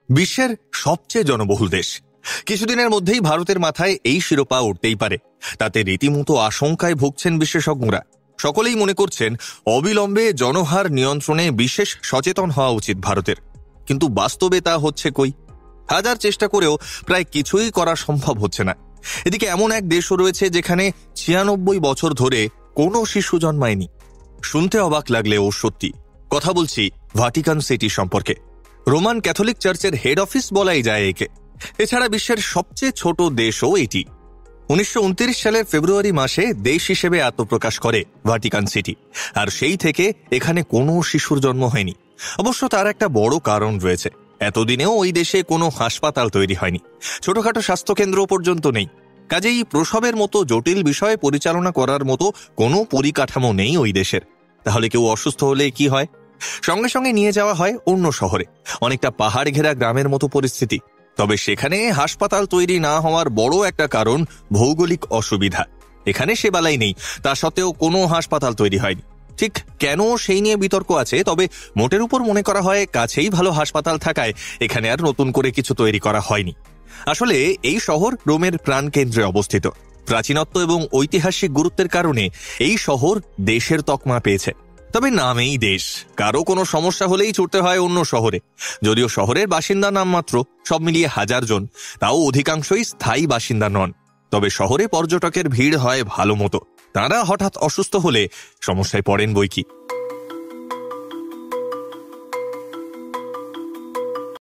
বিশ্বের সবচেয়ে জনবহুল দেশ। কিছুদিনের মধ্যেই ভারতের মাথায় এই শিরোপা উঠতেই পারে। তাতে রীতিমতো আশঙ্কায় ভুগছেন বিশেষজ্ঞরা। সকলেই মনে করছেন অবিলম্বে জনহার নিয়ন্ত্রণে বিশেষ সচেতন হওয়া উচিত ভারতের। কিন্তু বাস্তবে তা হচ্ছে কই? হাজার চেষ্টা করেও প্রায় কিছুই করা সম্ভব হচ্ছে না। এদিকে এমন এক দেশও রয়েছে যেখানে 96 বছর ধরে কোনো শিশু জন্মায়নি। শুনতে অবাক লাগলেও সত্যি। কথা বলছি ভাটিকান সিটি সম্পর্কে। রোমান ক্যাথলিক চার্চের হেড অফিস বলাই যায় একে। এছাড়া বিশ্বের সবচেয়ে ছোট দেশও এটি। 1929 সালের ফেব্রুয়ারি মাসে দেশ হিসেবে আত্মপ্রকাশ করে ভাটিকান সিটি। আর সেই থেকে এখানে কোনো শিশুর জন্ম হয়নি। অবশ্য তার একটা বড় কারণ রয়েছে। এতদিনেও ওই দেশে কোনো হাসপাতাল তৈরি হয়নি, ছোটখাটো স্বাস্থ্যকেন্দ্র পর্যন্ত নেই। কাজেই প্রসবের মতো জটিল বিষয় পরিচালনা করার মতো কোনো পরিকাঠামো নেই ওই দেশের। তাহলে কেউ অসুস্থ হলে কি হয়? সঙ্গে সঙ্গে নিয়ে যাওয়া হয় অন্য শহরে, অনেকটা পাহাড় ঘেরা গ্রামের মতো পরিস্থিতি। তবে সেখানে হাসপাতাল তৈরি না হওয়ার বড় একটা কারণ ভৌগোলিক অসুবিধা। এখানে সে বালাই নেই, তা সত্ত্বেও কোনো হাসপাতাল তৈরি হয়নি। ঠিক কেন সেই নিয়ে বিতর্ক আছে, তবে মোটের উপর মনে করা হয় কাছেই ভালো হাসপাতাল থাকায় এখানে আর নতুন করে কিছু তৈরি করা হয়নি। আসলে এই শহর রোমের প্রাণকেন্দ্রে অবস্থিত। প্রাচীনত্ব এবং ঐতিহাসিক গুরুত্বের কারণে এই শহর দেশের তকমা পেয়েছে। তবে নামেই দেশ, কারো কোনো সমস্যা হলেই ছুটতে হয় অন্য শহরে। যদিও শহরের বাসিন্দা নামমাত্র, সব মিলিয়ে 1000 জন, তাও অধিকাংশই স্থায়ী বাসিন্দা নন। তবে শহরে পর্যটকের ভিড় হয় ভালো মতো। তাঁরা হঠাৎ অসুস্থ হলে সমস্যায় পড়েন বইকি।